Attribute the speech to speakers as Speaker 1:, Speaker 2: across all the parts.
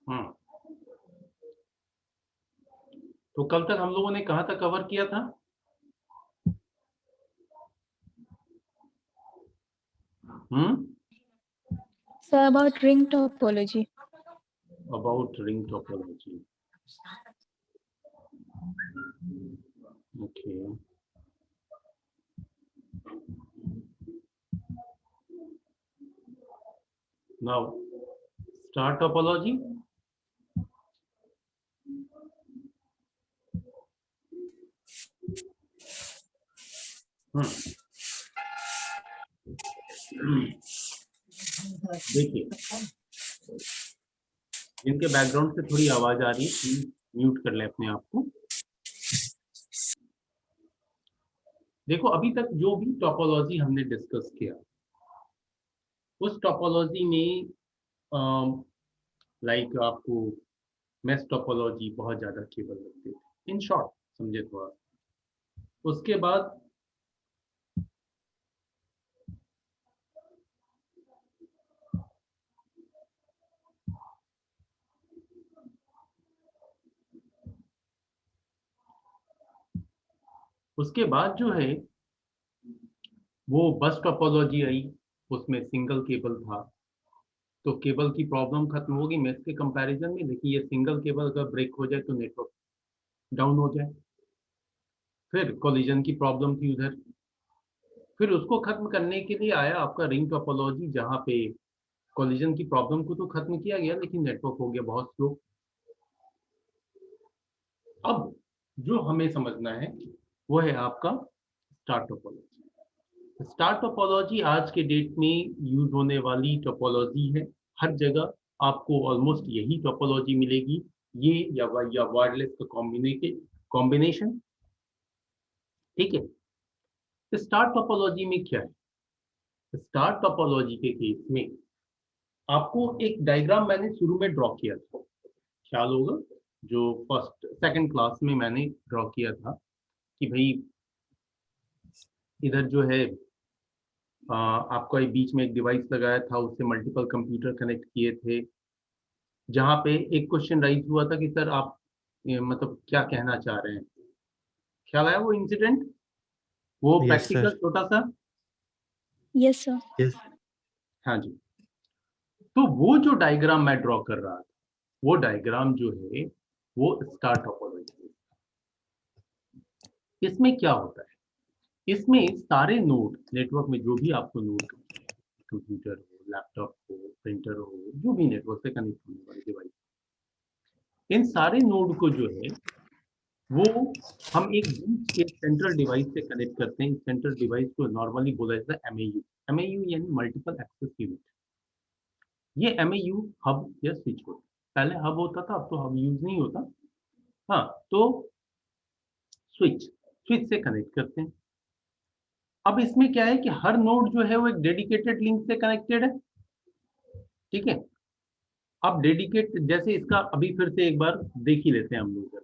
Speaker 1: हम्म, तो कल तक हम लोगों ने कहाँ तक कवर किया था?
Speaker 2: So about ring topology.
Speaker 1: About ring topology. Okay. Now, star topology. देखिए, जिनके बैकग्राउंड से थोड़ी आवाज आ रही है म्यूट कर लें अपने आप को। देखो, अभी तक जो भी टोपोलॉजी हमने डिस्कस किया, उस टोपोलॉजी में लाइक आपको मेश टोपोलॉजी बहुत ज्यादा केबल लगते थे, इन शॉर्ट समझे थोड़ा। उसके बाद जो है वो बस टोपोलॉजी आई, उसमें सिंगल केबल था, तो केबल की प्रॉब्लम खत्म होगी मेश के कंपैरिजन में। देखिए, ये सिंगल केबल अगर ब्रेक हो जाए तो नेटवर्क डाउन हो जाए। फिर कोलिजन की प्रॉब्लम थी उधर। फिर उसको खत्म करने के लिए आया आपका रिंग टोपोलॉजी, जहां पे कोलिजन की प्रॉब्लम को तो खत्म किया गया, लेकिन नेटवर्क हो गया बहुत स्लो। अब जो हमें समझना है वो है आपका स्टार टोपोलॉजी। स्टार टोपोलॉजी आज के डेट में यूज होने वाली टोपोलॉजी है। हर जगह आपको ऑलमोस्ट यही टोपोलॉजी मिलेगी, ये या वायरलेस का कॉम्बिनेशन। ठीक है। स्टार टोपोलॉजी में क्या है? स्टार टोपोलॉजी के केस में आपको एक डायग्राम मैंने शुरू में ड्रॉ किया था, ख्याल होगा, जो फर्स्ट सेकंड क्लास में मैंने ड्रॉ किया था कि भाई इधर जो है आपका बीच में एक डिवाइस लगाया था, उससे मल्टीपल कंप्यूटर कनेक्ट किए थे, जहां पे एक क्वेश्चन राइज हुआ था कि सर आप मतलब क्या कहना चाह रहे हैं? ख्याल आया वो इंसिडेंट, वो
Speaker 3: Yes, sir.
Speaker 1: प्रैक्टिकल छोटा सा?
Speaker 2: Yes, sir.
Speaker 3: Yes.
Speaker 1: हाँ जी। तो वो जो डायग्राम मैं ड्रॉ कर रहा था, वो डायग्राम जो है वो स्टार टोपोलॉजी। इसमें क्या होता है? इसमें सारे नोड, नेटवर्क में जो भी आपको नोड, कंप्यूटर हो, लैपटॉप हो, प्रिंटर हो, जो भी नेटवर्क से कनेक्ट होने वाले डिवाइस, इन सारे नोड को जो है वो हम एक बीच के सेंट्रल डिवाइस से कनेक्ट करते हैं। सेंट्रल डिवाइस को नॉर्मली बोला जाता है एमएयू। एमएयू यानी मल्टीपल एक्सेस यूनिट। ये एमएयू हब या स्विच होता है। पहले हब होता था, अब तो हब यूज नहीं होता। हाँ, तो स्विच स्विच से कनेक्ट करते हैं। अब इसमें क्या है कि हर नोड जो है वो एक डेडिकेटेड लिंक से कनेक्टेड है। ठीक है। अब डेडिकेट जैसे इसका अभी फिर से एक बार देख ही लेते हैं हम लोग जरा।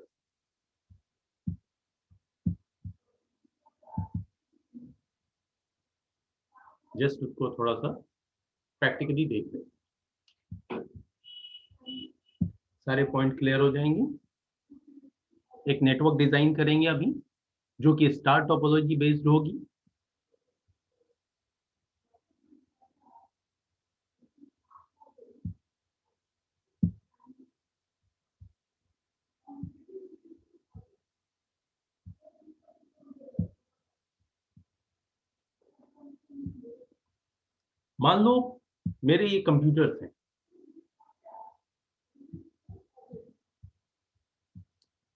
Speaker 1: जस्ट उसको थोड़ा सा प्रैक्टिकली देख लें, सारे पॉइंट क्लियर हो जाएंगे। एक नेटवर्क डिजाइन करेंगे अभी, जो कि स्टार टोपोलॉजी बेस्ड होगी। मान लो मेरे ये कंप्यूटर्स हैं,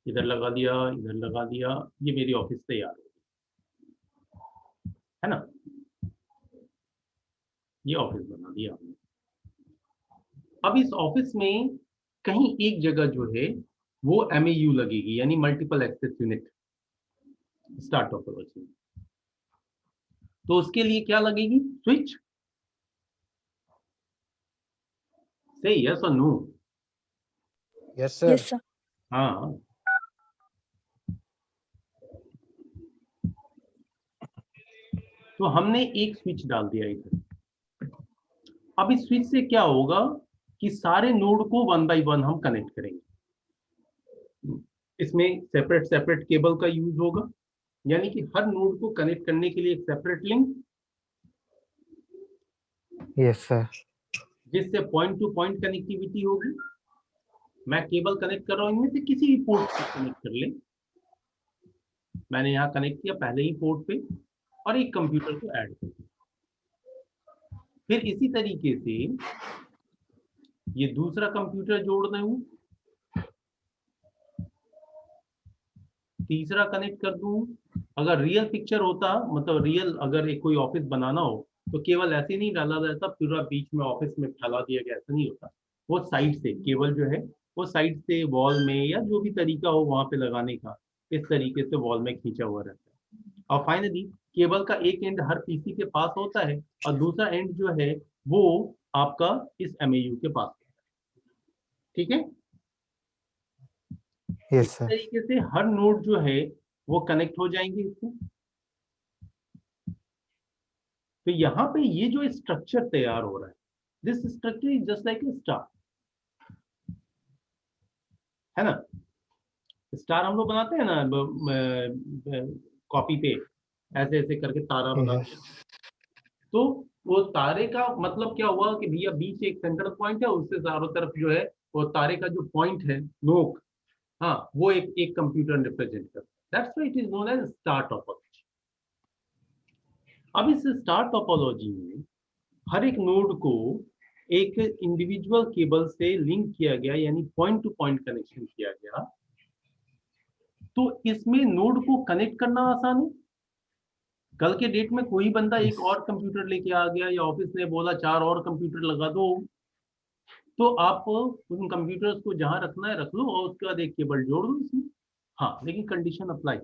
Speaker 1: इधर लगा दिया, इधर लगा दिया, ये मेरी ऑफिस तैयार है ना। ये ऑफिस बना दिया हमने। अब इस ऑफिस में कहीं एक जगह जो है वो एमएयू लगेगी, यानी multiple access unit star topology में। तो उसके लिए क्या लगेगी? स्विच। से यस और no?
Speaker 4: Yes, sir.
Speaker 2: Yes, sir.
Speaker 1: हाँ। तो हमने एक स्विच डाल दिया इधर। अब इस स्विच से क्या होगा कि सारे नोड को 1 बाय 1 हम कनेक्ट करेंगे। इसमें सेपरेट केबल का यूज होगा, यानी कि हर नोड को कनेक्ट करने के लिए एक सेपरेट लिंक,
Speaker 4: Yes, sir.
Speaker 1: जिससे पॉइंट टू पॉइंट कनेक्टिविटी होगी। मैं केबल कनेक्ट कर रहा हूं, इनमें से किसी भी पोर्ट से कनेक्ट कर ले। मैंने यहाँ कनेक्ट किया पहले ही पोर्ट पे और एक कंप्यूटर को ऐड कर दिया। फिर इसी तरीके से ये दूसरा कंप्यूटर जोड़ रहा हूं, तीसरा कनेक्ट कर दूं। अगर रियल पिक्चर होता, मतलब रियल अगर एक कोई ऑफिस बनाना हो तो केवल ऐसे नहीं डाला जाता पूरा बीच में ऑफिस में फैला दिया गया, ऐसा नहीं होता। वो साइड से केबल जो है वो साइड से वॉल में या जो भी तरीका हो वहां पे लगाने का, इस तरीके से वॉल में खींचा हुआ रहता है। और फाइनली केबल का एक एंड हर पीसी के पास होता है और दूसरा एंड जो है वो आपका इस एमएयू के पास होता है। ठीक है,
Speaker 4: Yes,
Speaker 1: इस
Speaker 4: sir.
Speaker 1: तरीके से हर नोड जो है वो कनेक्ट हो जाएंगे इससे। तो यहाँ पे ये जो स्ट्रक्चर तैयार हो रहा है, this structure is just like a star, है ना। स्टार हम लोग बनाते हैं ना कॉपी पे, ऐसे ऐसे करके तारा बनाते
Speaker 4: Yes.
Speaker 1: हैं। तो वो तारे का मतलब क्या हुआ कि भैया बीच एक सेंटर पॉइंट है, उससे चारों तरफ जो है वो तारे का जो पॉइंट है नोक, हाँ वो एक कंप्यूटर रिप्रेजेंट करता है। That's why it is known as star topology. अब इस स्टार टोपोलॉजी में हर एक नोड को एक इंडिविजुअल केबल से लिंक किया गया, यानी पॉइंट टू पॉइंट कनेक्शन किया गया। तो इसमें नोड को कनेक्ट करना आसान है। कल के डेट में कोई बंदा एक
Speaker 4: Yes.
Speaker 1: और कंप्यूटर लेके आ गया या ऑफिस ने बोला 4 और कंप्यूटर लगा दो, तो आप उन कंप्यूटर्स को जहां रखना है रख लो और उसके बाद एक केबल जोड़ दो इसमें। हाँ, लेकिन कंडीशन अप्लाई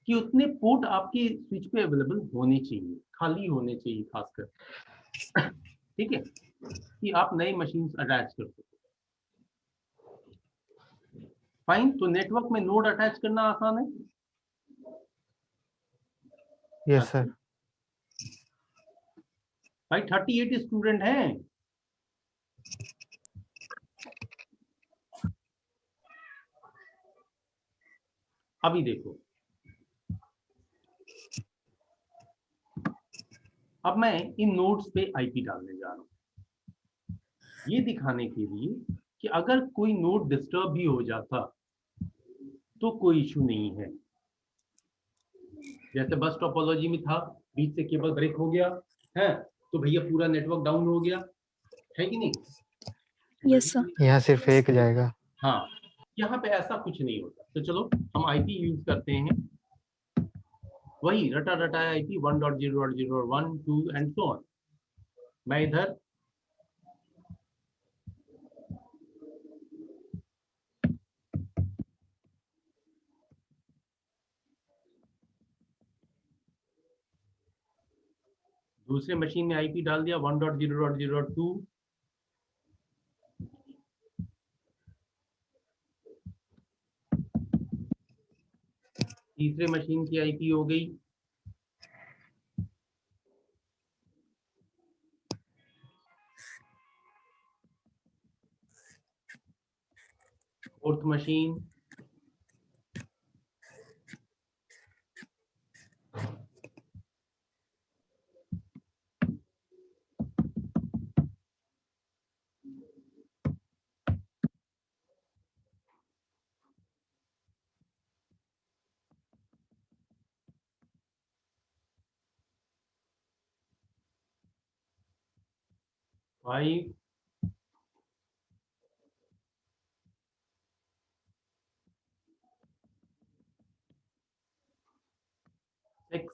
Speaker 1: कि उतने पोर्ट आपके स्विच पे अवेलेबल होने चाहिए, खाली होने चाहिए खासकर। ठीक है, कि आप नई मशीन अटैच कर सको। फाइन, तो नेटवर्क में नोड अटैच करना आसान है।
Speaker 4: Yes, sir.
Speaker 1: भाई 38 स्टूडेंट हैं, अभी देखो। अब मैं इन नोड्स पे आईपी डालने जा रहा हूँ, ये दिखाने के लिए कि अगर कोई नोड डिस्टर्ब भी हो जाता तो कोई इशू नहीं है। जैसे बस टोपोलॉजी में था, बीच से केबल ब्रेक हो गया है तो भैया पूरा नेटवर्क डाउन हो गया, है कि नहीं।
Speaker 2: Yes, sir.
Speaker 4: यहाँ सिर्फ एक जाएगा.
Speaker 1: हाँ, यहाँ पे ऐसा कुछ नहीं होता। तो चलो हम आईपी यूज करते हैं, वही रटा रटाया आईपी 1.0.0.1 2 एंड सो ऑन। मैं इधर दूसरे मशीन में आईपी डाल दिया 1.0.0.2, तीसरे मशीन की आईपी हो गई फोर्थ मशीन, फाइव, 6,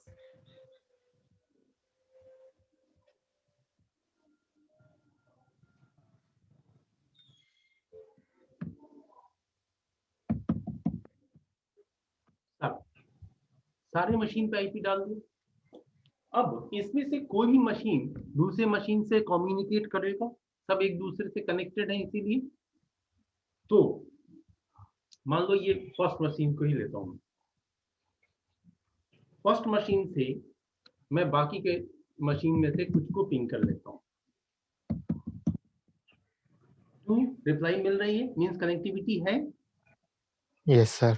Speaker 1: सब सारे मशीन पे आईपी डाल दिए। अब इसमें से कोई भी मशीन दूसरे मशीन से कम्युनिकेट करेगा, सब एक दूसरे से कनेक्टेड है इसीलिए। तो मान लो ये फर्स्ट मशीन को ही लेता हूँ, फर्स्ट मशीन से मैं बाकी के मशीन में से कुछ को पिंग कर लेता हूँ। 2 रिप्लाई मिल रही है, मीन्स कनेक्टिविटी है।
Speaker 4: Yes, sir.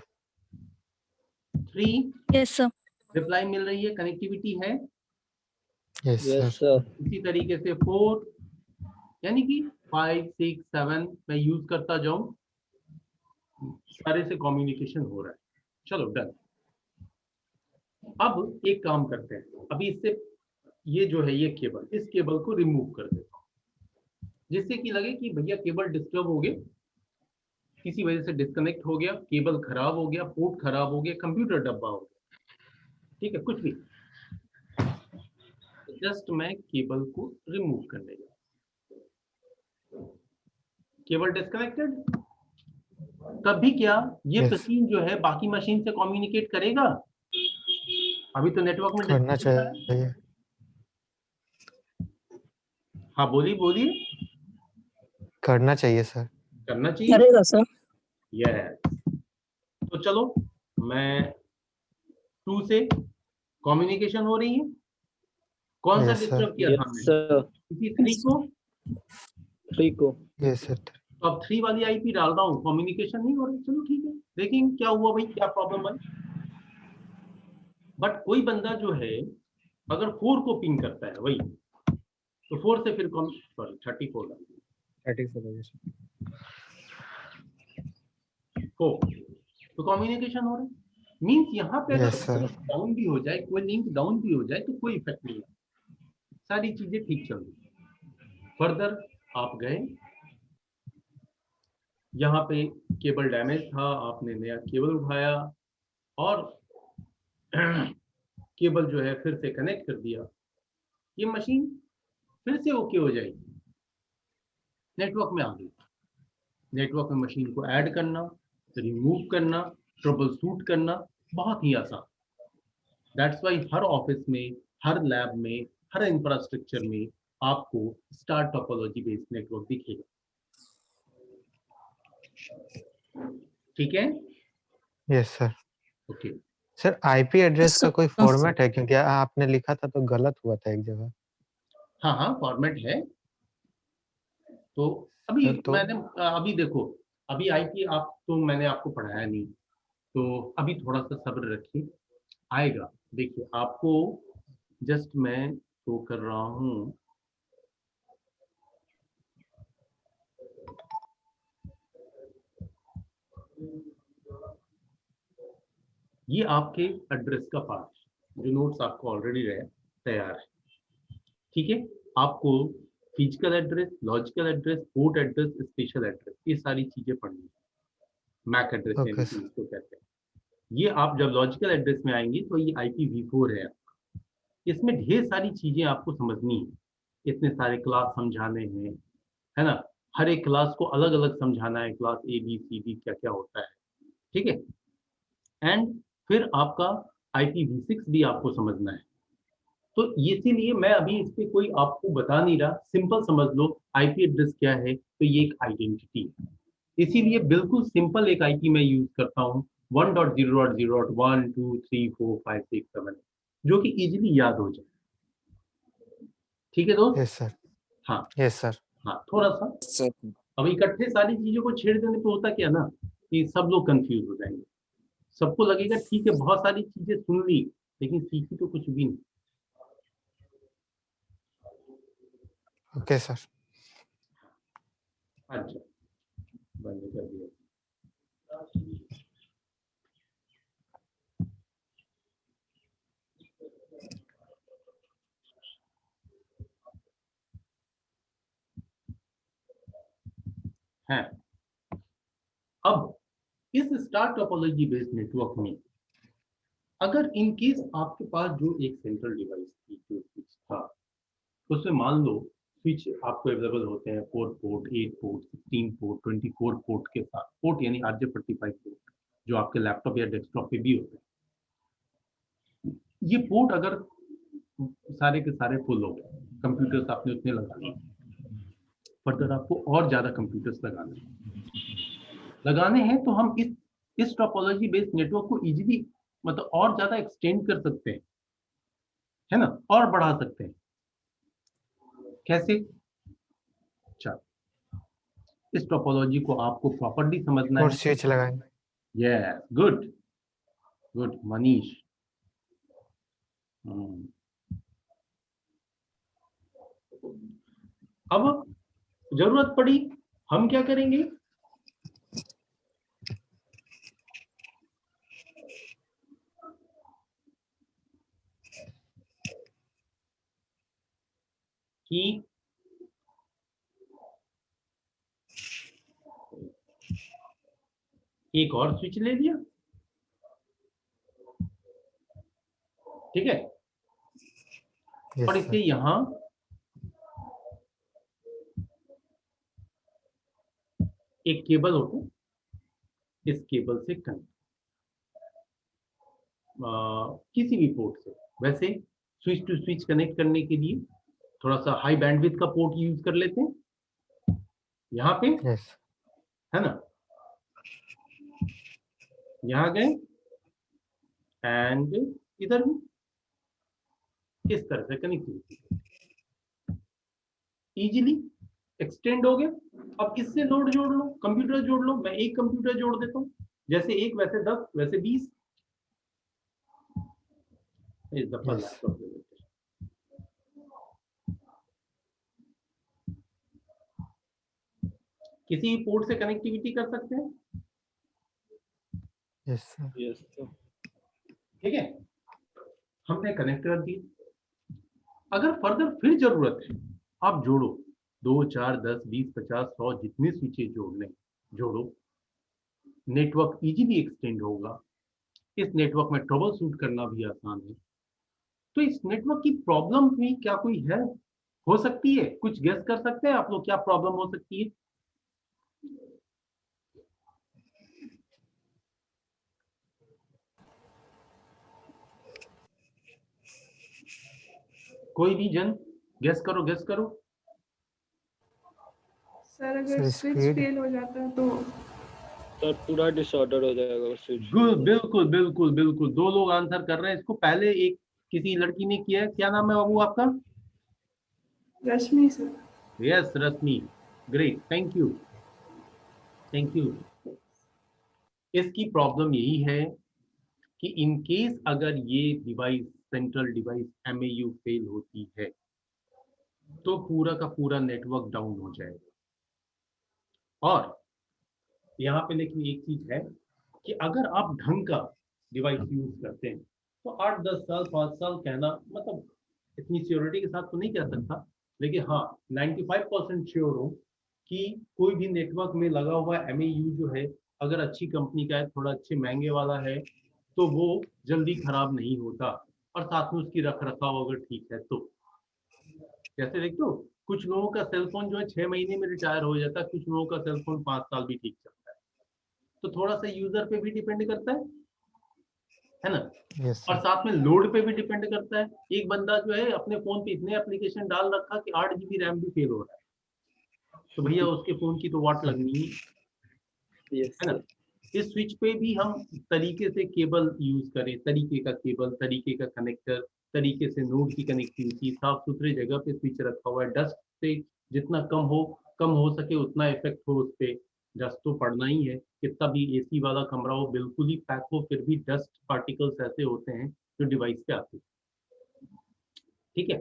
Speaker 1: 3
Speaker 2: Yes, sir.
Speaker 1: Reply मिल रही है, कनेक्टिविटी है।
Speaker 4: Yes,
Speaker 3: Yes,
Speaker 4: sir.
Speaker 3: sir.
Speaker 1: इसी तरीके से 4, यानी कि 5 6 7 मैं यूज करता जाऊं, सारे से कम्युनिकेशन हो रहा है। चलो डन। अब एक काम करते हैं, अभी इससे ये जो है ये केबल, इस केबल को रिमूव कर देता हूं, जिससे कि लगे कि भैया केबल डिस्टर्ब हो गए, किसी वजह से डिस्कनेक्ट हो गया, केबल खराब हो गया, पोर्ट खराब हो गया, कंप्यूटर डब्बा हो गया, ठीक है, कुछ भी। जस्ट मैं केबल को रिमूव करने जा, केबल डिस्कनेक्टेड। तब भी क्या ये
Speaker 4: Yes.
Speaker 1: मशीन जो है बाकी मशीन से कम्युनिकेट करेगा? अभी तो नेटवर्क में
Speaker 4: करना
Speaker 1: disconnect है।
Speaker 4: चाहिए।
Speaker 1: हाँ बोलिए बोलिए।
Speaker 4: करना चाहिए सर।
Speaker 1: करना चाहिए।
Speaker 3: करेगा सर।
Speaker 1: यस। तो चलो मैं 2 से कम्युनिकेशन हो रही है, कौन सा
Speaker 4: Yes, sir.
Speaker 1: डिस्टर्ब किया था
Speaker 3: यस
Speaker 1: मैंने?
Speaker 3: सर।
Speaker 1: किसी 3 को।
Speaker 3: 3 को।
Speaker 4: Yes, sir.
Speaker 1: तो अब 3 वाली आईपी डाल रहा हूँ, कम्युनिकेशन नहीं हो रही, चलो ठीक है, देखेंगे क्या हुआ भाई, क्या प्रॉब्लम आई। बट कोई बंदा जो है अगर 4 को पिंग करता है वही, तो 4 से फिर कौन, सॉरी 34 डाल, 4 तो कम्युनिकेशन हो रहा है। मीन्स यहाँ पे अगर
Speaker 4: Yes, sir.
Speaker 1: डाउन भी हो जाए, कोई लिंक डाउन भी हो जाए तो कोई इफेक्ट नहीं है, सारी चीजें ठीक चल रही। फर्दर आप गए, यहाँ पे केबल डैमेज था, आपने नया केबल उठाया और केबल जो है फिर से कनेक्ट कर दिया, ये मशीन फिर से ओके हो जाएगी, नेटवर्क में आ गई। नेटवर्क में मशीन को ऐड करना, रिमूव करना, ट्रबल शूट करना बहुत ही आसान। दैट्स वाई हर ऑफिस में, हर लैब में, हर इंफ्रास्ट्रक्चर में आपको स्टार टोपोलॉजी बेस्ड नेटवर्क दिखेगा, ठीक है?
Speaker 4: Yes, sir.
Speaker 1: Okay.
Speaker 4: Sir IP address का कोई
Speaker 3: Yes, sir.
Speaker 4: फॉर्मेट है, क्योंकि आपने लिखा था तो गलत हुआ था एक जगह।
Speaker 1: हाँ हाँ फॉर्मेट है। तो अभी
Speaker 4: सर तो
Speaker 1: मैंने अभी देखो, अभी आईपी आप तो मैंने आपको पढ़ाया नहीं, तो अभी थोड़ा सा सब्र रखिए, आएगा। देखिए आपको जस्ट मैं शो कर रहा हूँ, ये आपके एड्रेस का पार्ट, जो नोट्स आपको ऑलरेडी रहे तैयार है, ठीक है? आपको physical address, logical address, port address, special address, ये सारी चीजें पढ़नी है। मैक एड्रेस यानी
Speaker 4: ओके
Speaker 1: कि
Speaker 4: सर।
Speaker 1: इसको कहते हैं। ये आप जब लॉजिकल एड्रेस में आएंगे तो ये IPv4 है, इसमें ढेर सारी चीजें आपको समझनी है, इतने सारे क्लास समझाने हैं, है ना? हर एक क्लास को अलग अलग समझाना है, क्लास ABCD क्या क्या होता है, ठीक है? एंड फिर आपका IPv6 भी आपको समझना है। तो इसीलिए मैं अभी इस पे कोई आपको बता नहीं रहा, सिंपल समझ लो आईपी एड्रेस क्या है, तो ये एक आइडेंटिटी है। इसीलिए बिल्कुल सिंपल एक आईपी मैं यूज करता हूँ, 1.0.0.1 2 3 4 5 6 7, जो कि इजीली याद हो जाए, ठीक है दोस्त?
Speaker 4: Yes sir.
Speaker 1: हाँ
Speaker 4: यस सर।
Speaker 1: हाँ, थोड़ा सा
Speaker 3: सर।
Speaker 1: अब इकट्ठे सारी चीजों को छेड़ देने पे होता क्या ना, कि सब लोग कंफ्यूज हो जाएंगे, सबको लगेगा ठीक है बहुत सारी चीजें सुन ली लेकिन सीखी तो कुछ भी नहीं।
Speaker 4: Okay sir.
Speaker 1: अच्छा बंद कर दिया। है अब इस स्टार टोपोलॉजी बेस्ड नेटवर्क में अगर इन केस आपके पास जो एक सेंट्रल डिवाइस थी, जो स्विच था, उसमें मान लो स्विच आपको अवेलेबल होते हैं 4 पोर्ट, 8 पोर्ट, 16 पोर्ट, 24 पोर्ट के साथ, पोर्ट यानी RJ45 पोर्ट, जो आपके लैपटॉप या डेस्कटॉप पे भी होते हैं। ये पोर्ट अगर सारे के सारे फुल हो गए, कंप्यूटर्स आपने उतने लगा लिए, फर्दर आपको और ज्यादा कंप्यूटर्स लगाने हैं, तो हम इस टोपोलॉजी बेस्ड नेटवर्क को इजीली मतलब और ज्यादा एक्सटेंड कर सकते हैं, है ना, और बढ़ा सकते हैं। कैसे? चल इस टोपोलॉजी को आपको प्रॉपर्ली समझना
Speaker 4: और
Speaker 1: है।
Speaker 4: स्विच लगाएंगे।
Speaker 1: Yes, good good Manish. अब जरूरत पड़ी हम क्या करेंगे, कि एक और स्विच ले लिया, ठीक है,
Speaker 4: यस
Speaker 1: और इसे
Speaker 4: सर।
Speaker 1: यहां एक केबल होता है, इस केबल से कनेक्ट किसी भी पोर्ट से। वैसे स्विच टू स्विच कनेक्ट करने के लिए थोड़ा सा हाई बैंडविड्थ का पोर्ट यूज कर लेते हैं यहाँ पे,
Speaker 4: यस
Speaker 1: है ना। यहाँ गए एंड इधर भी इस तरह से कनेक्टिविटी इजीली एक्सटेंड हो गया। अब इससे लोड जोड़ लो, कंप्यूटर जोड़ लो, मैं एक कंप्यूटर जोड़ देता हूँ, जैसे एक वैसे 10 वैसे 20। इस दफा
Speaker 4: Yes.
Speaker 1: लैपटॉप ले लेते हैं। किसी भी पोर्ट से कनेक्टिविटी कर सकते हैं,
Speaker 4: यस सर।
Speaker 3: Yes sir.
Speaker 1: ठीक है, हमने कनेक्ट कर दिए। अगर फर्दर फिर जरूरत है, आप जोड़ो, 2 4 10 20 50 100 जितने स्विचेस जोड़ने जोड़ो, नेटवर्क इजीली एक्सटेंड होगा। इस नेटवर्क में ट्रबल शूट करना भी आसान है। तो इस नेटवर्क की प्रॉब्लम भी क्या कोई है, हो सकती है, कुछ गेस कर सकते हैं आप लोग क्या प्रॉब्लम हो सकती है? कोई भी जन गेस करो, गेस करो।
Speaker 5: सर अगर
Speaker 4: सर,
Speaker 5: स्विच
Speaker 4: speed।
Speaker 5: फेल हो जाता है तो
Speaker 3: सर पूरा डिसऑर्डर हो जाएगा स्विच।
Speaker 1: बिल्कुल बिल्कुल बिल्कुल, 2 लोग आंसर कर रहे हैं इसको। पहले एक किसी लड़की ने किया है, क्या नाम है बाबू आपका?
Speaker 5: Rashmi sir.
Speaker 1: Yes Rashmi, great, thank you thank you. इसकी प्रॉब्लम यही है कि इन केस अगर ये device, central device MAU fail होती है तो पूरा का पूरा नेटवर्क डाउन हो जाएगा। और यहाँ पे लेकिन एक चीज है कि अगर आप ढंग का डिवाइस यूज करते हैं तो 8 10 साल 5 साल कहना, मतलब इतनी सियोरिटी के साथ तो नहीं कह सकता, लेकिन हाँ 95% श्योर हो कि कोई भी नेटवर्क में लगा हुआ एमएयू जो है, अगर अच्छी कंपनी का है, थोड़ा अच्छे महंगे वाला है, तो वो जल्दी खराब नहीं होता। और साथ में उसकी रख रखाव अगर ठीक है तो, जैसे देखो कुछ लोगों का सेलफोन जो है 6 महीने में रिटायर हो जाता है, कुछ लोगों का सेलफोन 5 साल भी ठीक चलता है। तो थोड़ा सा यूजर पे भी डिपेंड करता है ना।
Speaker 4: यस
Speaker 1: और
Speaker 4: सर।
Speaker 1: साथ में लोड पे भी डिपेंड करता है। एक बंदा जो है अपने फोन पे इतने एप्लीकेशन डाल रखा कि 8 GB रैम भी फेल हो रहा है, तो भैया उसके फोन की तो वाट लगनी ही
Speaker 3: यस
Speaker 1: है ना।
Speaker 3: सर।
Speaker 1: इस स्विच पे भी हम तरीके से केबल यूज करें, तरीके का केबल, तरीके का कनेक्टर, तरीके से नोड की कनेक्टिविटी, साफ सुथरे जगह पे स्विच रखा हुआ है, डस्ट से जितना कम हो सके उतना इफेक्ट हो उस पे। डस्ट तो पड़ना ही है, कितना भी एसी वाला कमरा हो, बिल्कुल ही पैक हो, फिर भी डस्ट पार्टिकल्स ऐसे होते हैं जो डिवाइस पे आते हैं, ठीक है।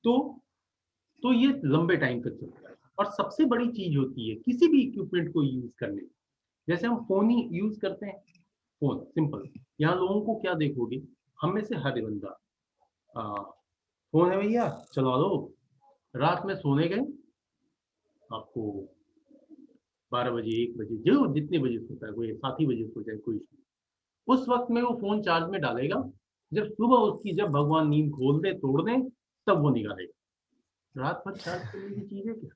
Speaker 1: तो ये लंबे टाइम तक चलता है। और सबसे बड़ी चीज होती है किसी भी इक्विपमेंट को यूज करने में, जैसे हम फोन ही यूज करते हैं, फोन सिंपल, यहाँ लोगों को क्या देखोगे, हम में से हर बंदा फोन है भैया चला लो, रात में सोने गए, आपको 12 बजे 1 बजे जो जितने बजे सोता है, कोई 7 ही बजे सो जाए, कोई इशू नहीं। उस वक्त में वो फोन चार्ज में डालेगा, जब सुबह उसकी जब भगवान नींद खोल दे तोड़ दे तब वो निकालेगा। रात भर चार्ज करने की चीज है क्या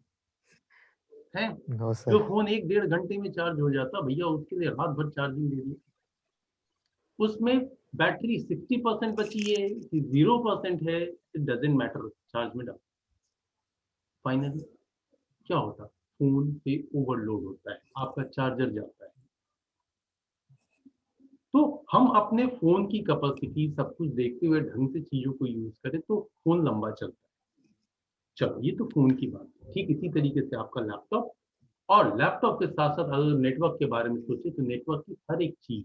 Speaker 1: है?
Speaker 4: नो
Speaker 1: जो
Speaker 4: सर।
Speaker 1: फोन 1 1.5 घंटे में चार्ज हो जाता भैया, उसके लिए रात भर चार्जिंग दे दी, उसमें बैटरी 60% बची है कि 0% है, इट डजेंट मैटर, चार्ज में डाल। फाइनली क्या होता, फोन पे ओवरलोड होता है, आपका चार्जर जाता है। तो हम अपने फोन की कैपेसिटी सब कुछ देखते हुए ढंग से चीजों को यूज करें तो फोन लंबा चलता है। चलो ये तो फोन की बात है। ठीक इसी तरीके से आपका लैपटॉप और लैपटॉप के साथ साथ अगर नेटवर्क के बारे में सोचे तो नेटवर्क की हर एक चीज,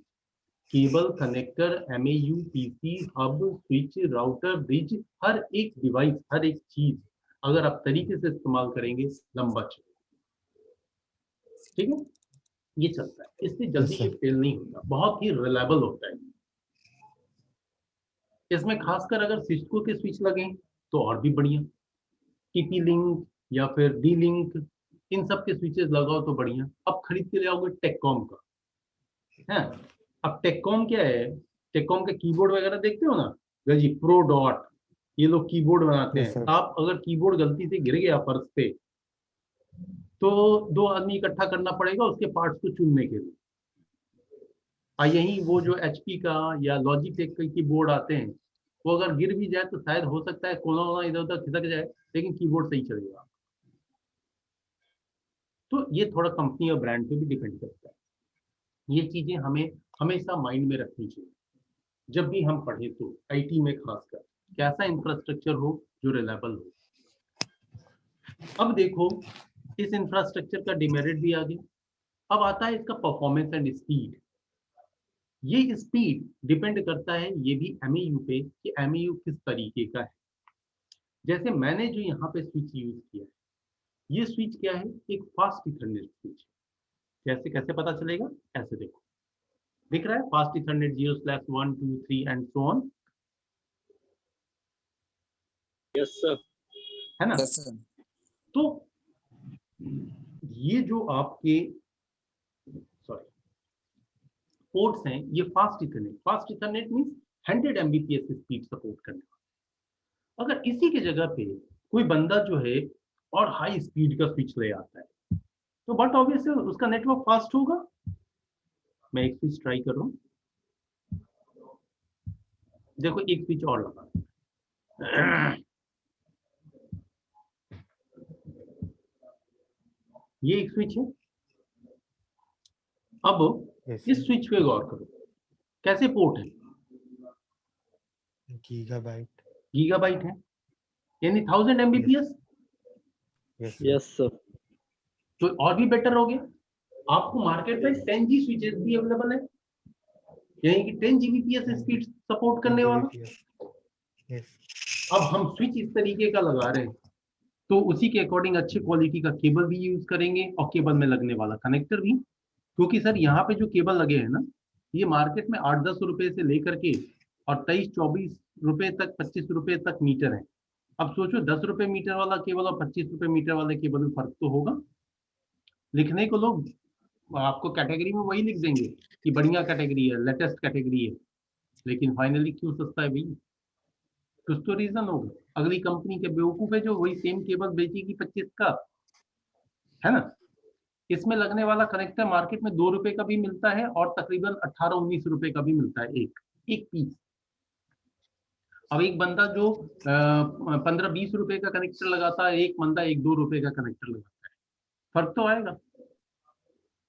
Speaker 1: cable, connector, MAU, PC, hub, switch, router, bridge, हर एक डिवाइस, हर एक चीज अगर आप तरीके से इस्तेमाल करेंगे लंबा चलेगा। ठीक है, ये चलता है, इससे जल्दी ये फेल नहीं होता, बहुत ही रिलायबल होता है। इसमें खासकर अगर सिस्को के स्विच लगे तो और भी बढ़िया, टीपी लिंक या फिर डी लिंक, इन सब के स्विचेस लगाओ तो बढ़िया। अब खरीद के ले आओगे टेककॉम का, है। अब टेककॉम क्या है, टेककॉम के कीबोर्ड वगैरह देखते हो ना, जी प्रो डॉट, ये लोग कीबोर्ड बनाते
Speaker 4: Yes,
Speaker 1: हैं।
Speaker 4: sir.
Speaker 1: आप अगर कीबोर्ड गलती से गिर गया फर्श पे तो 2 आदमी इकट्ठा करना पड़ेगा उसके पार्ट्स को चुनने के लिए। यही वो जो एचपी का या लॉजिटेक के कीबोर्ड आते हैं, वो अगर गिर भी जाए तो शायद हो सकता है कोना वोना इधर उधर खिसक जाए, लेकिन कीबोर्ड सही चलेगा। तो ये थोड़ा कंपनी और ब्रांड पे भी डिपेंड करता है। ये चीजें हमें हमेशा माइंड में रखनी चाहिए जब भी हम पढ़े, तो आईटी में खासकर कैसा इंफ्रास्ट्रक्चर हो जो रिलायबल हो। अब देखो, इस इंफ्रास्ट्रक्चर का डिमेरिट भी आ गया। अब आता है इसका परफॉर्मेंस एंड स्पीड। ये स्पीड डिपेंड करता है ये भी एमएयू पे कि एमएयू किस तरीके का है। जैसे मैंने जो यहाँ पे स्विच यूज किया है, ये स्विच क्या है, एक फास्ट इथरनेट स्विच। कैसे कैसे पता चलेगा, ऐसे देखो, दिख रहा है fast Ethernet 0/1 2 3 and so on,
Speaker 3: yes sir.
Speaker 1: है ना।
Speaker 4: Yes, sir.
Speaker 1: तो ये जो आपके सॉरी पोर्ट्स हैं, ये fast Ethernet means 100 Mbps speed support करने वाला। अगर इसी के जगह पे कोई बंदा जो है और हाई स्पीड का स्विच ले आता है तो बट ऑब्वियस उसका नेटवर्क फास्ट होगा। मैं एक स्विच ट्राई कर रहा हूँ, देखो एक स्विच और लगा, ये एक स्विच है। अब
Speaker 4: Yes,
Speaker 1: इस
Speaker 4: sir.
Speaker 1: स्विच पे गौर करो, कैसे पोर्ट है,
Speaker 4: Gigabyte.
Speaker 1: गीगाबाइट है, यानी 1000 Mbps।
Speaker 4: Yes, sir.
Speaker 3: Yes sir.
Speaker 1: तो और भी बेटर हो गया, आपको मार्केट में 10G स्विचेस भी अवेलेबल है, यानी कि 10 Gbps स्पीड सपोर्ट करने वाला।
Speaker 4: Yes.
Speaker 1: अब हम स्विच इस तरीके का लगा रहे हैं तो उसी के अकॉर्डिंग अच्छी क्वालिटी का केबल भी यूज करेंगे और केबल में लगने वाला कनेक्टर भी। क्योंकि सर यहाँ पे जो केबल लगे हैं ना, ये मार्केट में 8-10 रुपए से लेकर के और 23-24 रुपए तक, 25 रुपए तक मीटर है। अब सोचो 10 रुपए मीटर वाला केबल और 25 रुपए मीटर वाले केबल में फर्क तो होगा। लिखने को लोग आपको कैटेगरी में वही लिख देंगे कि बढ़िया कैटेगरी है, लेटेस्ट कैटेगरी है, लेकिन फाइनली क्यों सस्ता है भाई, कुछ तो रीजन होगा। अगली कंपनी के बेवकूफ है जो वही सेम केबल बेचेगी 25 का, है ना। इसमें लगने वाला कनेक्टर मार्केट में 2 रुपए का भी मिलता है और तकरीबन 18-19 रुपए का भी मिलता है एक एक पीस। अब एक बंदा जो 15-20 रुपए का कनेक्टर लगाता है, एक बंदा 1-2 रुपए का कनेक्टर लगाता है, फर्क तो आएगा।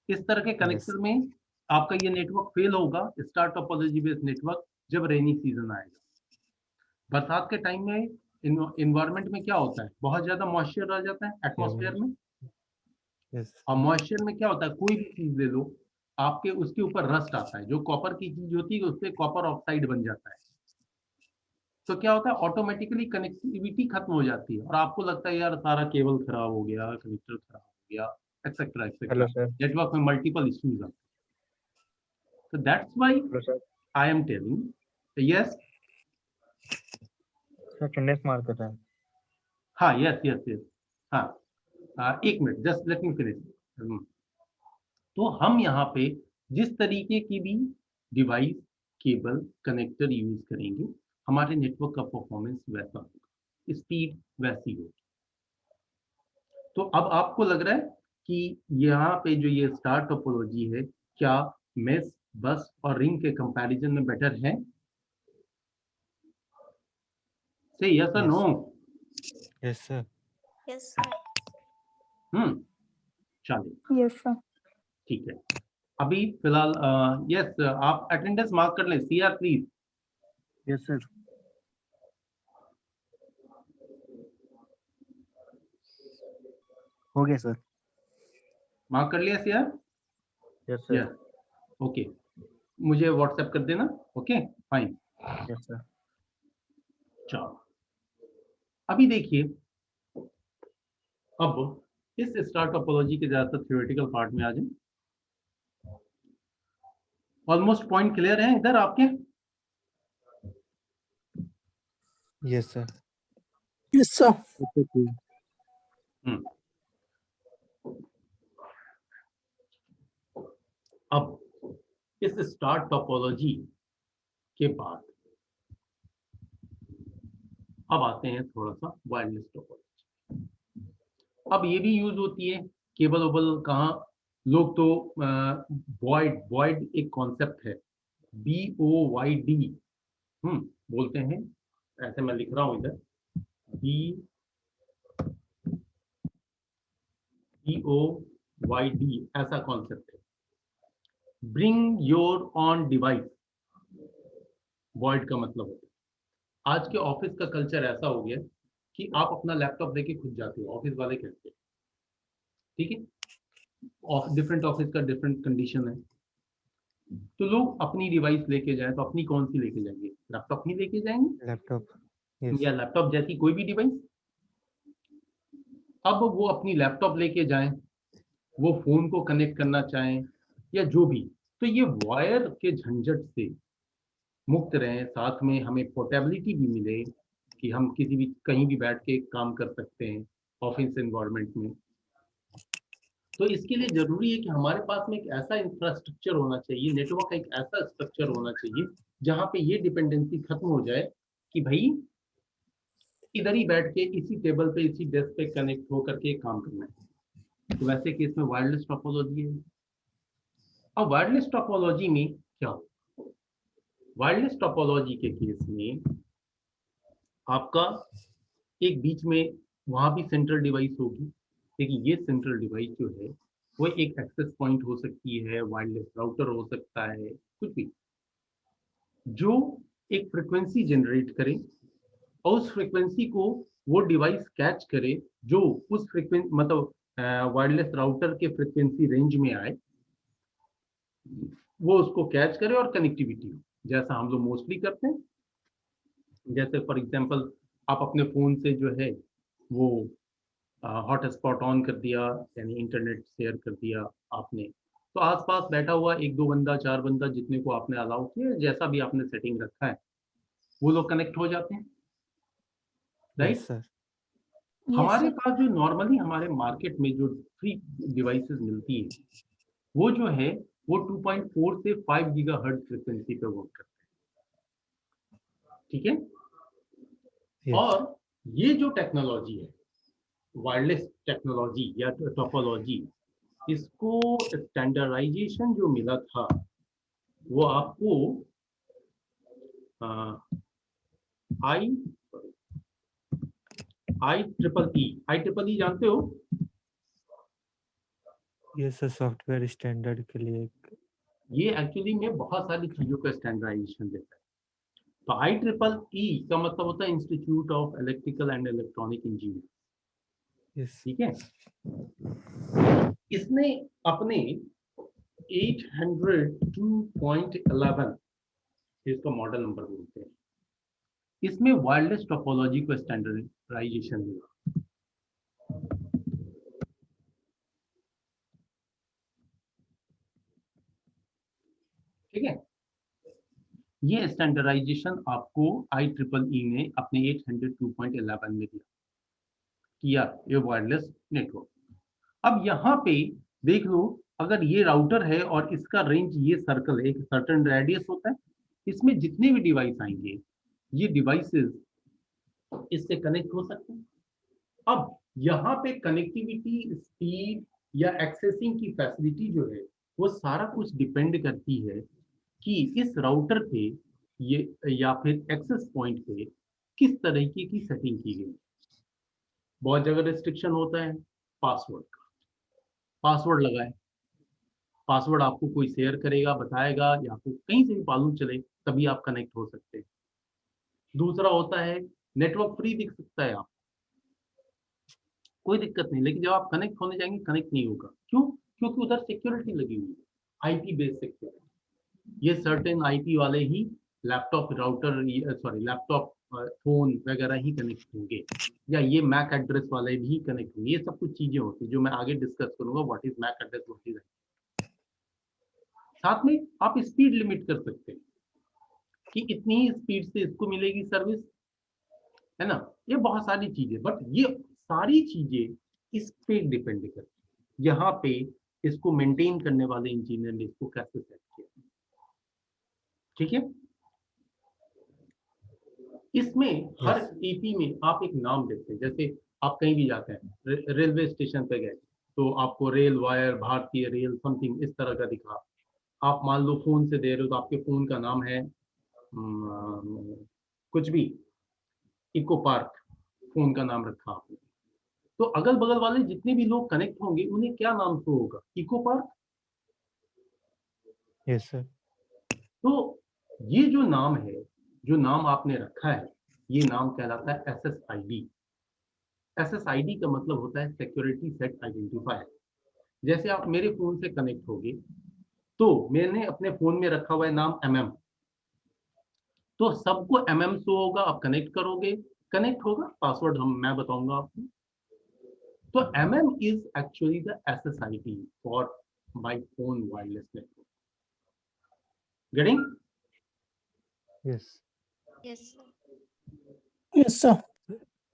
Speaker 1: इस तरह के कनेक्टर में आपका ये नेटवर्क फेल होगा, स्टार टोपोलॉजी बेस्ड नेटवर्क, जब रेनी सीजन आएगा। बरसात के टाइम में इन्वायरमेंट में क्या होता है, बहुत ज्यादा मॉइस्चर रह जाता है एटमॉस्फेयर में।
Speaker 4: Yes.
Speaker 1: और मॉइस्चर में क्या होता है, कोई भी चीज ले लो, आपके उसके ऊपर रस्ट आता है, जो कॉपर की चीज होती है उस पर कॉपर ऑक्साइड बन जाता है। तो क्या होता है, ऑटोमेटिकली कनेक्टिविटी खत्म हो जाती है और आपको लगता है यार सारा केबल खराब हो गया, कनेक्टर खराब हो गया, etcetera etcetera,
Speaker 4: Hello, sir.
Speaker 1: Network में मल्टीपल इश्यूज आते हैं। तो that's why
Speaker 3: hello sir.
Speaker 1: I am telling yes.
Speaker 4: Sir, Chinese market है.
Speaker 1: हाँ यस यस यस, हाँ एक minute, just let me finish. तो हम यहाँ पे जिस तरीके की भी डिवाइस, केबल, कनेक्टर यूज करेंगे, हमारे नेटवर्क का परफॉर्मेंस वैसा होगा, स्पीड वैसी होगी। तो अब आपको लग रहा है कि यहाँ पे जो ये स्टार टोपोलॉजी है, क्या मेस, बस और रिंग के कंपैरिजन में बेटर है? से यस और no?
Speaker 4: Yes, sir.
Speaker 2: Yes, sir.
Speaker 1: चलिए
Speaker 2: Yes, sir.
Speaker 1: ठीक है। अभी फिलहाल यस, आप अटेंडेंस मार्क कर लें, सीआर प्लीज।
Speaker 4: Yes, sir. हो गया सर.
Speaker 1: मार्क कर लिया सियार?
Speaker 4: Yes, sir.
Speaker 1: यस, ओके, मुझे व्हाट्सएप कर देना। Okay fine.
Speaker 4: Yes, sir.
Speaker 1: चलो अभी देखिए, अब इस स्टार टोपोलॉजी के ज्यादातर थ्योरेटिकल पार्ट में आ जाए। ऑलमोस्ट पॉइंट क्लियर है इधर आपके?
Speaker 4: Yes, sir.
Speaker 6: Yes, sir.
Speaker 1: हम्म। अब इस स्टार टोपोलॉजी के बाद अब आते हैं थोड़ा सा वायरलेस टोपोलॉजी। अब ये भी यूज होती है केबल ओबल कहाँ, लोग तो वॉइड एक कॉन्सेप्ट है, BOYD बोलते हैं, ऐसे मैं लिख रहा हूं इधर, BOYD ऐसा कॉन्सेप्ट है। Bring your on device, void का मतलब होता है, आज के ऑफिस का कल्चर ऐसा हो गया कि आप अपना लैपटॉप लेके खुद जाते हो, ऑफिस वाले कहते हैं, ठीक है, डिफरेंट ऑफिस का डिफरेंट कंडीशन है, तो लोग अपनी डिवाइस लेके जाए तो अपनी कौन सी लेके जाएंगे? लैपटॉप ही लेके जाएंगे
Speaker 4: Laptop. Yes.
Speaker 1: या लैपटॉप जैसी कोई भी डिवाइस। अब वो अपनी लैपटॉप लेके जाएं, वो फोन को कनेक्ट करना चाहें या जो भी, तो ये वायर के झंझट से मुक्त रहें, साथ में हमें पोर्टेबिलिटी भी मिले कि हम किसी भी कहीं भी बैठ के काम कर सकते हैं ऑफिस एनवायरनमेंट में। तो इसके लिए जरूरी है कि हमारे पास में एक ऐसा इंफ्रास्ट्रक्चर होना चाहिए, नेटवर्क का एक ऐसा स्ट्रक्चर होना चाहिए जहाँ पे ये डिपेंडेंसी खत्म हो जाए कि भाई इधर ही बैठ के इसी टेबल पे इसी डेस्क पे कनेक्ट होकर के काम करना है। तो वैसे केस में वायरलेस टोपोलॉजी है। अब वायरलेस टोपोलॉजी में क्या हो, वायरलेस टोपोलॉजी के केस में आपका एक बीच में वहां भी सेंट्रल डिवाइस होगी, लेकिन ये सेंट्रल डिवाइस जो है वो एक एक्सेस पॉइंट हो सकती है, वायरलेस राउटर हो सकता है, कुछ भी, जो एक फ्रिक्वेंसी जनरेट करे और उस फ्रिक्वेंसी को वो डिवाइस कैच करे जो उस फ्रिक्वेंसी मतलब वायरलेस राउटर के फ्रिक्वेंसी रेंज में आए, वो उसको कैच करे और कनेक्टिविटी हो, जैसा हम लोग मोस्टली करते हैं। जैसे फॉर एग्जांपल आप अपने फोन से जो है वो हॉटस्पॉट ऑन कर दिया, यानी इंटरनेट शेयर कर दिया आपने, तो आसपास बैठा हुआ एक दो बंदा, चार बंदा, जितने को आपने अलाउ किया, जैसा भी आपने सेटिंग रखा है, वो लोग कनेक्ट हो जाते हैं, राइट?
Speaker 4: Yes, sir.
Speaker 2: Yes,
Speaker 1: हमारे
Speaker 2: sir.
Speaker 1: पास जो नॉर्मली हमारे मार्केट में जो फ्री डिवाइसेस मिलती है, वो जो है वो 2.4 से 5 गीगाहर्ट्ज फ्रीक्वेंसी पे वर्क करते हैं, ठीक है?
Speaker 4: Yes.
Speaker 1: और ये जो टेक्नोलॉजी है, वायरलेस टेक्नोलॉजी या टोपोलॉजी, इसको स्टैंडर्डाइजेशन जो मिला था वो आपको IEEE जानते हो?
Speaker 4: Yes, sir. Software standard के लिए एक
Speaker 1: ये एक्चुअली में बहुत सारी चीजों का स्टैंडर्डाइजेशन देता है। तो IEEE का मतलब होता है institute of electrical and electronic engineer,
Speaker 4: yes.
Speaker 1: ठीक है? इसने अपने 802.11 इसका मॉडल नंबर बोलते हैं, इसमें वायरलेस टोपोलॉजी को स्टैंडर्डाइजेशन मिला। ठीक है, ये स्टैंडर्डाइजेशन आपको IEEE ने अपने 802.11 में दिया, किया ये वायरलेस नेटवर्क। अब यहाँ पे देख लो, अगर ये राउटर है और इसका रेंज ये सर्कल है, एक सर्टेन रेडियस होता है, इसमें जितने भी डिवाइस आएंगे ये डिवाइसेस इससे कनेक्ट हो सकते हैं। अब यहाँ पे कनेक्टिविटी, स्पीड या एक्सेसिंग की फैसिलिटी जो है वो सारा कुछ डिपेंड करती है कि इस राउटर पे ये या फिर एक्सेस पॉइंट पे किस तरीके की सेटिंग की गई। बहुत जगह रिस्ट्रिक्शन होता है पासवर्ड का, पासवर्ड लगाए, पासवर्ड आपको कोई शेयर करेगा, बताएगा, या आपको कहीं से भी मालूम चले तभी आप कनेक्ट हो सकते हैं। दूसरा होता है नेटवर्क फ्री दिख सकता है, आप कोई दिक्कत नहीं, लेकिन जब आप कनेक्ट होने जाएंगे कनेक्ट नहीं होगा। क्यों? क्योंकि उधर सिक्योरिटी लगी हुई है, आईपी बेस्ड सिक्योरिटी। ये सर्टेन आईपी वाले ही लैपटॉप राउटर, लैपटॉप फोन वगैरह ही कनेक्ट होंगे, या ये मैक एड्रेस वाले भी कनेक्ट होंगे। ये सब कुछ चीजें होती है जो मैं आगे डिस्कस करूंगा, what is MAC address, what is. साथ में आप स्पीड लिमिट कर सकते हैं कि इतनी ही स्पीड से इसको मिलेगी सर्विस, है ना। ये बहुत सारी चीजें, बट ये सारी चीजें इस पे डिपेंड करती है, यहाँ पे इसको मेंटेन करने वाले इंजीनियर ने इसको कैसे सेट किया, ठीक है। इसमें हर एपी में आप एक नाम देते हैं, जैसे आप कहीं भी जाते हैं, रेलवे स्टेशन पे गए तो आपको रेल वायर, भारतीय रेल, समथिंग इस तरह का दिखा। आप मान लो फोन से दे रहे हो तो आपके फोन का नाम है कुछ भी, इको पार्क फोन का नाम रखा आपने, तो अगल बगल वाले जितने भी लोग कनेक्ट होंगे उन्हें क्या नाम शो होगा, इको पार्क।
Speaker 4: Yes sir.
Speaker 1: तो ये जो नाम है, जो नाम आपने रखा है, ये नाम कहलाता है SSID। SSID का मतलब होता है सिक्योरिटी सेट आइडेंटिफायर। जैसे आप मेरे फोन से कनेक्ट होगे तो मैंने अपने फोन में रखा हुआ है नाम MM, तो सबको MM शो होगा। आप कनेक्ट करोगे, कनेक्ट होगा, पासवर्ड मैं बताऊंगा आपको। तो MM is actually the SSID for my phone wireless network. Getting?
Speaker 4: Yes
Speaker 5: Yes, sir.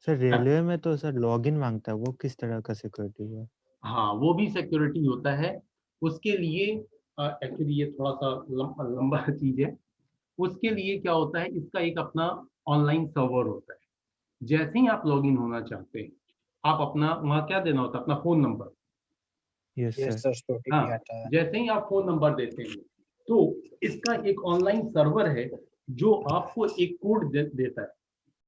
Speaker 4: Sir, railway में तो सर लॉगिन मांगता है, वो किस तरह का सिक्योरिटी है?
Speaker 1: हाँ, वो भी सिक्योरिटी होता है। उसके लिए एक्चुअली ये थोड़ा सा लंबा चीज है। उसके लिए क्या होता है, इसका एक अपना ऑनलाइन सर्वर होता है। जैसे ही आप लॉगिन होना चाहते हैं, आप अपना वहाँ क्या देना होता है, अपना phone number.
Speaker 4: Yes
Speaker 6: yes
Speaker 4: sir.
Speaker 6: Sir, OTP
Speaker 1: हाँ,
Speaker 6: आता है।
Speaker 1: जैसे ही आप फोन नंबर देते हैं तो इसका एक ऑनलाइन सर्वर है जो आपको एक कोड देता है।